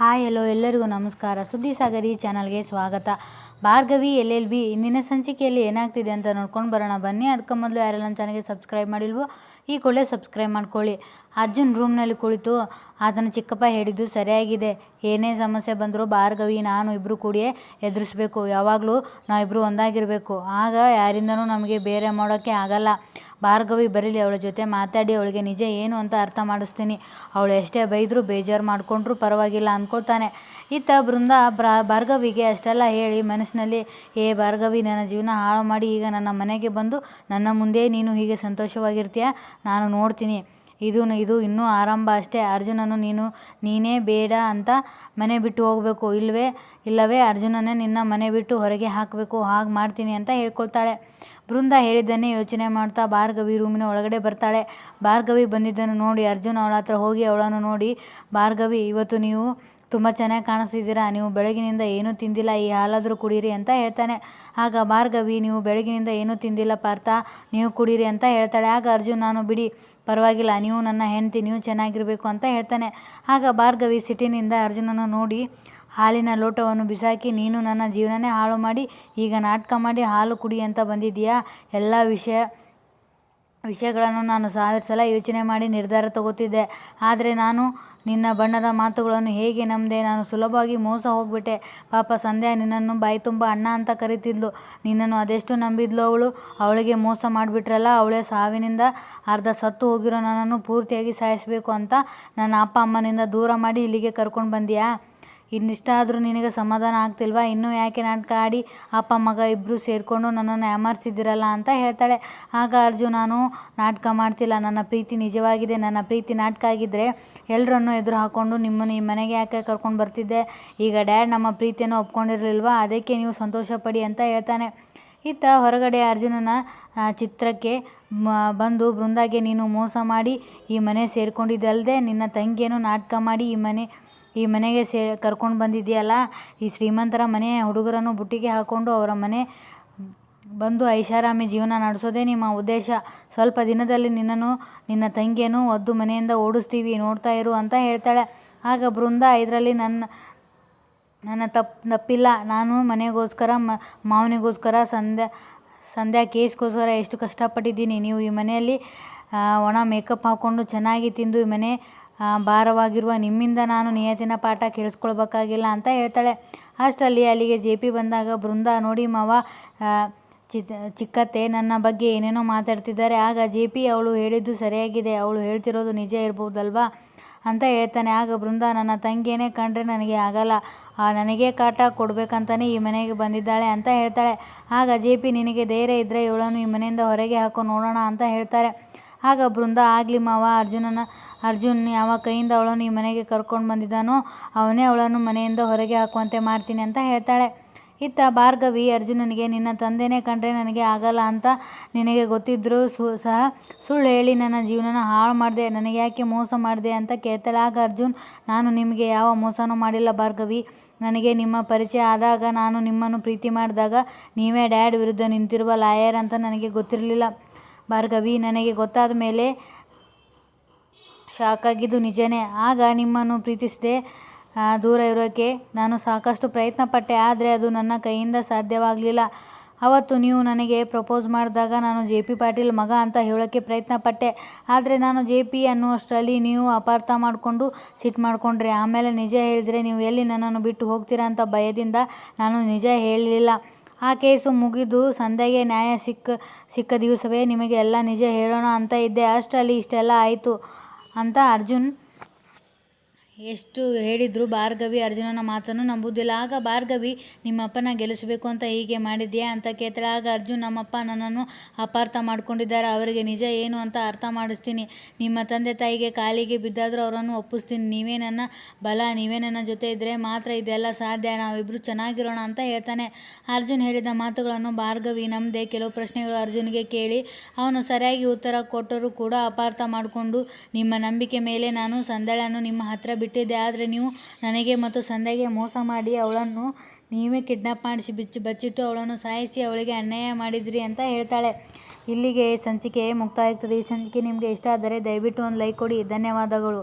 Hi hello ಎಲ್ಲರಿಗೂ ನಮಸ್ಕಾರ. ಸುದ್ದಿ ಸಾಗರಿ ಚಾನಲ್ಗೆ ಸ್ವಾಗತ. ಭಾರ್ಗವಿ LLB ಇಂದಿನ ಸಂಚಿಕೆಯಲ್ಲಿ ಏನಾಗ್ತಿದೆ ಅಂತ ನೋಡ್ಕೊಂಡು ಬರೋಣ ಬನ್ನಿ. ಅದಕ್ಕೆ ಮೊದಲು ಯಾರೆಲ್ಲ ನನ್ನ ಚಾನಲ್ಗೆ ಸಬ್ಸ್ಕ್ರೈಬ್ ಮಾಡಿಲ್ವೋ ಈ ಕೂಡಲೇ ಸಬ್ಸ್ಕ್ರೈಬ್ ಮಾಡ್ಕೊಳ್ಳಿ. ಅರ್ಜುನ್ ರೂಮ್ನಲ್ಲಿ ಕುಳಿತು ಆತನ ಚಿಕ್ಕಪ್ಪ ಹೇಳಿದ್ದು ಸರಿಯಾಗಿದೆ. ಏನೇ ಸಮಸ್ಯೆ ಬಂದರೂ ಭಾರ್ಗವಿ ನಾನು ಇಬ್ಬರು ಕೂಡಿಯೇ ಎದುರಿಸಬೇಕು. ಯಾವಾಗಲೂ ನಾವಿಬ್ಬರು ಒಂದಾಗಿರಬೇಕು. ಆಗ ಯಾರಿಂದನೂ ನಮಗೆ ಬೇರೆ ಮಾಡೋಕ್ಕೆ ಆಗಲ್ಲ. ಭಾರ್ಗವಿ ಬರಲಿ, ಅವಳ ಜೊತೆ ಮಾತಾಡಿ ಅವಳಿಗೆ ನಿಜ ಏನು ಅಂತ ಅರ್ಥ ಮಾಡಿಸ್ತೀನಿ. ಅವಳು ಎಷ್ಟೇ ಬೈದರೂ ಬೇಜಾರು ಮಾಡಿಕೊಂಡ್ರೂ ಪರವಾಗಿಲ್ಲ ಅಂದ್ಕೊಳ್ತಾನೆ. ಇತ್ತ ಬೃಂದ ಭಾರ್ಗವಿಗೆ ಅಷ್ಟೆಲ್ಲ ಹೇಳಿ ಮನಸ್ಸಿನಲ್ಲಿ, ಭಾರ್ಗವಿ, ನನ್ನ ಜೀವನ ಹಾಳು ಮಾಡಿ ಈಗ ನನ್ನ ಮನೆಗೆ ಬಂದು ನನ್ನ ಮುಂದೆ ನೀನು ಹೀಗೆ ಸಂತೋಷವಾಗಿರ್ತೀಯ, ನಾನು ನೋಡ್ತೀನಿ. ಇದು ಇನ್ನೂ ಆರಂಭ ಅಷ್ಟೇ. ಅರ್ಜುನನ್ನು ನೀನೇ ಬೇಡ ಅಂತ ಮನೆ ಬಿಟ್ಟು ಹೋಗಬೇಕು, ಇಲ್ಲವೇ ಅರ್ಜುನನ್ನೇ ನಿನ್ನ ಮನೆ ಬಿಟ್ಟು ಹೊರಗೆ ಹಾಕಬೇಕು. ಹಾಗೆ ಮಾಡ್ತೀನಿ ಅಂತ ಹೇಳ್ಕೊಳ್ತಾಳೆ. ಬೃಂದ ಹೇಳಿದ್ದನ್ನೇ ಯೋಚನೆ ಮಾಡ್ತಾ ಭಾರ್ಗವಿ ರೂಮಿನ ಒಳಗಡೆ ಬರ್ತಾಳೆ. ಭಾರ್ಗವಿ ಬಂದಿದ್ದನ್ನು ನೋಡಿ ಅರ್ಜುನ್ ಅವಳ ಹತ್ರ ಹೋಗಿ ಅವಳನ್ನು ನೋಡಿ, ಭಾರ್ಗವಿ, ಇವತ್ತು ನೀವು ತುಂಬ ಚೆನ್ನಾಗಿ ಕಾಣಿಸ್ತಿದ್ದೀರಾ. ನೀವು ಬೆಳಗಿನಿಂದ ಏನೂ ತಿಂದಿಲ್ಲ, ಈ ಹಾಲಾದರೂ ಕುಡೀರಿ ಅಂತ ಹೇಳ್ತಾನೆ. ಆಗ ಭಾರ್ಗವಿ, ನೀವು ಬೆಳಗಿನಿಂದ ಏನೂ ತಿಂದಿಲ್ಲ ಪಾರ್ಥ, ನೀವು ಕುಡೀರಿ ಅಂತ ಹೇಳ್ತಾಳೆ. ಆಗ ಅರ್ಜುನ್, ನಾನು ಬಿಡಿ ಪರವಾಗಿಲ್ಲ, ನೀವು ನನ್ನ ಹೆಂಡತಿ, ನೀವು ಚೆನ್ನಾಗಿರಬೇಕು ಅಂತ ಹೇಳ್ತಾನೆ. ಆಗ ಭಾರ್ಗವಿ ಸಿಟ್ಟಿನಿಂದ ಅರ್ಜುನನ್ನು ನೋಡಿ ಹಾಲಿನ ಲೋಟವನ್ನು ಬಿಸಾಕಿ, ನೀನು ನನ್ನ ಜೀವನನೇ ಹಾಳು ಮಾಡಿ ಈಗ ನಾಟಕ ಮಾಡಿ ಹಾಲು ಕುಡಿ ಅಂತ ಬಂದಿದ್ದೀಯಾ. ಎಲ್ಲ ವಿಷಯಗಳನ್ನು ನಾನು 1000 ಸಲ ಯೋಚನೆ ಮಾಡಿ ನಿರ್ಧಾರ ತಗೋತಿದ್ದೆ. ಆದರೆ ನಾನು ನಿನ್ನ ಬಣ್ಣದ ಮಾತುಗಳನ್ನು ಹೇಗೆ ನಂಬಿದೆ. ನಾನು ಸುಲಭವಾಗಿ ಮೋಸ ಹೋಗ್ಬಿಟ್ಟೆ. ಪಾಪ ಸಂಧ್ಯಾ ನಿನ್ನನ್ನು ಬಾಯಿ ತುಂಬ ಅಣ್ಣ ಅಂತ ಕರೀತಿದ್ಲು. ನಿನ್ನನ್ನು ಅದೆಷ್ಟು ನಂಬಿದ್ಲು ಅವಳು. ಅವಳಿಗೆ ಮೋಸ ಮಾಡಿಬಿಟ್ರಲ್ಲ. ಅವಳೇ ಸಾವಿನಿಂದ ಅರ್ಧ ಸತ್ತು ಹೋಗಿರೋ ನನ್ನನ್ನು ಪೂರ್ತಿಯಾಗಿ ಸಾಯಿಸಬೇಕು ಅಂತ ನನ್ನ ಅಪ್ಪ ಅಮ್ಮನಿಂದ ದೂರ ಮಾಡಿ ಇಲ್ಲಿಗೆ ಕರ್ಕೊಂಡು ಬಂದಿಯಾ. ಇನ್ನಿಷ್ಟಾದರೂ ನಿನಗೆ ಸಮಾಧಾನ ಆಗ್ತಿಲ್ವಾ. ಇನ್ನೂ ಯಾಕೆ ನಾಟಕ ಆಡಿ ಅಪ್ಪ ಮಗ ಇಬ್ಬರು ಸೇರಿಕೊಂಡು ನನ್ನನ್ನು ಯಾಮಾರಿಸಿದಿರಲ್ಲ ಅಂತ ಹೇಳ್ತಾಳೆ. ಆಗ ಅರ್ಜುನ್, ನಾನು ನಾಟಕ ಮಾಡ್ತಿಲ್ಲ, ನನ್ನ ಪ್ರೀತಿ ನಿಜವಾಗಿದೆ. ನನ್ನ ಪ್ರೀತಿ ನಾಟಕ ಆಗಿದ್ದರೆ ಎಲ್ಲರನ್ನೂ ಎದುರು ಹಾಕ್ಕೊಂಡು ನಿಮ್ಮನ್ನು ಈ ಮನೆಗೆ ಯಾಕೆ ಕರ್ಕೊಂಡು ಬರ್ತಿದ್ದೆ. ಈಗ ಡ್ಯಾಡ್ ನಮ್ಮ ಪ್ರೀತಿಯನ್ನು ಒಪ್ಕೊಂಡಿರಲಿಲ್ವಾ, ಅದಕ್ಕೆ ನೀವು ಸಂತೋಷ ಪಡಿ ಅಂತ ಹೇಳ್ತಾನೆ. ಇತ್ತ ಹೊರಗಡೆ ಅರ್ಜುನನ ಚಿತ್ರಕ್ಕೆ ಬಂದು ಬೃಂದಾಗೆ, ನೀನು ಮೋಸ ಮಾಡಿ ಈ ಮನೆ ಸೇರಿಕೊಂಡಿದ್ದಲ್ಲದೆ ನಿನ್ನ ತಂಗಿಯನ್ನು ನಾಟಕ ಮಾಡಿ ಈ ಮನೆಗೆ ಕರ್ಕೊಂಡು ಬಂದಿದ್ದೀಯಲ್ಲ. ಈ ಶ್ರೀಮಂತರ ಮನೆ ಹುಡುಗರನ್ನು ಬುಟ್ಟಿಗೆ ಹಾಕ್ಕೊಂಡು ಅವರ ಮನೆ ಬಂದು ಐಷಾರಾಮಿ ಜೀವನ ನಡೆಸೋದೇ ನಿಮ್ಮ ಉದ್ದೇಶ. ಸ್ವಲ್ಪ ದಿನದಲ್ಲಿ ನಿನ್ನ ತಂಗಿಯನ್ನು ಒದ್ದು ಮನೆಯಿಂದ ಓಡಿಸ್ತೀವಿ, ನೋಡ್ತಾ ಇರು ಅಂತ ಹೇಳ್ತಾಳೆ. ಆಗ ಬೃಂದ, ಇದರಲ್ಲಿ ನನ್ನ ತಪ್ಪಿಲ್ಲ. ನಾನು ಮನೆಗೋಸ್ಕರ ಮಾವನಿಗೋಸ್ಕರ ಸಂಧ್ಯಾ ಕೇಸ್ಗೋಸ್ಕರ ಎಷ್ಟು ಕಷ್ಟಪಟ್ಟಿದ್ದೀನಿ. ನೀವು ಈ ಮನೆಯಲ್ಲಿ ಒಣ ಮೇಕಪ್ ಹಾಕ್ಕೊಂಡು ಚೆನ್ನಾಗಿ ತಿಂದು ಈ ಮನೆ ಭಾರವಾಗಿರುವ ನಿಮ್ಮಿಂದ ನಾನು ನಿಯತ್ತಿನ ಪಾಠ ಕೇಳಿಸ್ಕೊಳ್ಬೇಕಾಗಿಲ್ಲ ಅಂತ ಹೇಳ್ತಾಳೆ. ಅಷ್ಟರಲ್ಲಿ ಅಲ್ಲಿಗೆ JP ಬಂದಾಗ ಬೃಂದ, ನೋಡಿ ಮಾವ, ಚಿಕ್ಕತ್ತೆ ನನ್ನ ಬಗ್ಗೆ ಏನೇನೋ ಮಾತಾಡ್ತಿದ್ದಾರೆ. ಆಗ JP, ಅವಳು ಹೇಳಿದ್ದು ಸರಿಯಾಗಿದೆ, ಅವಳು ಹೇಳ್ತಿರೋದು ನಿಜ ಇರ್ಬೋದಲ್ವಾ ಅಂತ ಹೇಳ್ತಾನೆ. ಆಗ ಬೃಂದ, ನನ್ನ ತಂಗಿಯೇ ಕಂಡ್ರೆ ನನಗೆ ಆಗಲ್ಲ, ನನಗೆ ಕಾಟ ಕೊಡ್ಬೇಕಂತಾನೆ ಈ ಮನೆಗೆ ಬಂದಿದ್ದಾಳೆ ಅಂತ ಹೇಳ್ತಾಳೆ. ಆಗ JP, ನಿನಗೆ ಧೈರ್ಯ ಇದ್ದರೆ ಇವಳನ್ನು ಈ ಮನೆಯಿಂದ ಹೊರಗೆ ಹಾಕೋ ನೋಡೋಣ ಅಂತ ಹೇಳ್ತಾರೆ. ಆಗ ಬೃಂದ, ಆಗಲಿ ಮಾವ, ಅರ್ಜುನ್ ಯಾವ ಕೈಯಿಂದ ಅವಳನ್ನು ಈ ಮನೆಗೆ ಕರ್ಕೊಂಡು ಬಂದಿದ್ದಾನೋ ಅವನೇ ಅವಳನ್ನು ಮನೆಯಿಂದ ಹೊರಗೆ ಹಾಕುವಂತೆ ಮಾಡ್ತೀನಿ ಅಂತ ಹೇಳ್ತಾಳೆ. ಇತ್ತ ಭಾರ್ಗವಿ ಅರ್ಜುನನಿಗೆ, ನಿನ್ನ ತಂದೆನೇ ಕಂಡ್ರೆ ನನಗೆ ಆಗಲ್ಲ ಅಂತ ನಿನಗೆ ಗೊತ್ತಿದ್ದರೂ ಸಹ ಸುಳ್ಳು ಹೇಳಿ ನನ್ನ ಜೀವನನ ಹಾಳು ಮಾಡಿದೆ, ನನಗೆ ಯಾಕೆ ಮೋಸ ಮಾಡಿದೆ ಅಂತ ಕೇಳ್ತಾಳೆ. ಆಗ ಅರ್ಜುನ್, ನಾನು ನಿಮಗೆ ಯಾವ ಮೋಸನೂ ಮಾಡಿಲ್ಲ ಭಾರ್ಗವಿ. ನನಗೆ ನಿಮ್ಮ ಪರಿಚಯ ಆದಾಗ, ನಾನು ನಿಮ್ಮನ್ನು ಪ್ರೀತಿ ಮಾಡಿದಾಗ ನೀವೇ ಡ್ಯಾಡ್ ವಿರುದ್ಧ ನಿಂತಿರುವ ಲಾಯರ್ ಅಂತ ನನಗೆ ಗೊತ್ತಿರಲಿಲ್ಲ ಭಾರ್ಗವಿ. ನನಗೆ ಗೊತ್ತಾದ ಮೇಲೆ ಶಾಕ್ ಆಗಿದ್ದು ನಿಜನೇ. ಆಗ ನಿಮ್ಮನ್ನು ಪ್ರೀತಿಸದೆ ದೂರ ಇರೋಕ್ಕೆ ನಾನು ಸಾಕಷ್ಟು ಪ್ರಯತ್ನ ಪಟ್ಟೆ, ಆದರೆ ಅದು ನನ್ನ ಕೈಯಿಂದ ಸಾಧ್ಯವಾಗಲಿಲ್ಲ. ಅವತ್ತು ನೀವು ನನಗೆ ಪ್ರಪೋಸ್ ಮಾಡಿದಾಗ ನಾನು JP ಪಾಟೀಲ್ ಮಗ ಅಂತ ಹೇಳೋಕ್ಕೆ ಪ್ರಯತ್ನ ಪಟ್ಟೆ, ಆದರೆ ನಾನು JP ಅನ್ನುವಷ್ಟರಲ್ಲಿ ನೀವು ಅಪಾರ್ಥ ಮಾಡಿಕೊಂಡು ಸಿಟ್ಟು ಮಾಡಿಕೊಂಡ್ರಿ. ಆಮೇಲೆ ನಿಜ ಹೇಳಿದರೆ ನೀವು ಎಲ್ಲಿ ನನ್ನನ್ನು ಬಿಟ್ಟು ಹೋಗ್ತೀರಾ ಅಂತ ಭಯದಿಂದ ನಾನು ನಿಜ ಹೇಳಲಿಲ್ಲ. ಆ ಕೇಸು ಮುಗಿದು ಸಂಧ್ಯಾಗೆ ನ್ಯಾಯ ಸಿಕ್ಕ ದಿವಸವೇ ನಿಮಗೆ ಎಲ್ಲ ನಿಜ ಹೇಳೋಣ ಅಂತ ಇದ್ದೆ. ಅಷ್ಟರಲ್ಲಿ ಇಷ್ಟೆಲ್ಲ ಆಯಿತು ಅಂತ ಅರ್ಜುನ್ ಎಷ್ಟು ಹೇಳಿದರೂ ಭಾರ್ಗವಿ ಅರ್ಜುನನ ಮಾತನ್ನು ನಂಬುವುದಿಲ್ಲ. ಆಗ ಭಾರ್ಗವಿ, ನಿಮ್ಮಪ್ಪನ ಗೆಲ್ಲಿಸಬೇಕು ಅಂತ ಹೀಗೆ ಮಾಡಿದ್ಯಾ ಅಂತ ಕೇಳ್ತಾಳೆ. ಆಗ ಅರ್ಜುನ್, ನಮ್ಮಪ್ಪ ನನ್ನನ್ನು ಅಪಾರ್ಥ ಮಾಡ್ಕೊಂಡಿದ್ದಾರೆ, ಅವರಿಗೆ ನಿಜ ಏನು ಅಂತ ಅರ್ಥ ಮಾಡಿಸ್ತೀನಿ. ನಿಮ್ಮ ತಂದೆ ತಾಯಿಗೆ ಕಾಲಿಗೆ ಬಿದ್ದಾದರೂ ಅವರನ್ನು ಒಪ್ಪಿಸ್ತೀನಿ. ನೀವೇ ನನ್ನ ಬಲ, ನೀವೇ ನನ್ನ ಜೊತೆ ಇದ್ದರೆ ಮಾತ್ರ ಇದೆಲ್ಲ ಸಾಧ್ಯ. ನಾವಿಬ್ಬರು ಚೆನ್ನಾಗಿರೋಣ ಅಂತ ಹೇಳ್ತಾನೆ. ಅರ್ಜುನ್ ಹೇಳಿದ ಮಾತುಗಳನ್ನು ಭಾರ್ಗವಿ ನಂಬದೆ ಕೆಲವು ಪ್ರಶ್ನೆಗಳು ಅರ್ಜುನ್ಗೆ ಕೇಳಿ ಅವನು ಸರಿಯಾಗಿ ಉತ್ತರ ಕೊಟ್ಟರೂ ಕೂಡ ಅಪಾರ್ಥ ಮಾಡಿಕೊಂಡು, ನಿಮ್ಮ ನಂಬಿಕೆ ಮೇಲೆ ನಾನು ಸಂಧ್ಯಾಳನ್ನು ನಿಮ್ಮ ಹತ್ರ ಬಿಟ್ಟಿದ್ದೆ, ಆದರೆ ನೀವು ನನಗೆ ಮತ್ತು ಸಂಧ್ಯಾಗೆ ಮೋಸ ಮಾಡಿ ಅವಳನ್ನು ನೀವೇ ಕಿಡ್ನಾಪ್ ಮಾಡಿಸಿ ಬಚ್ಚಿಟ್ಟು ಅವಳನ್ನು ಸಾಯಿಸಿ ಅವಳಿಗೆ ಅನ್ಯಾಯ ಮಾಡಿದ್ರಿ ಅಂತ ಹೇಳ್ತಾಳೆ. ಇಲ್ಲಿಗೆ ಸಂಚಿಕೆ ಮುಕ್ತಾಯ ಆಗ್ತದೆ. ಈ ಸಂಚಿಕೆ ನಿಮಗೆ ಇಷ್ಟ ಆದರೆ ದಯವಿಟ್ಟು ಒಂದು ಲೈಕ್ ಕೊಡಿ. ಧನ್ಯವಾದಗಳು.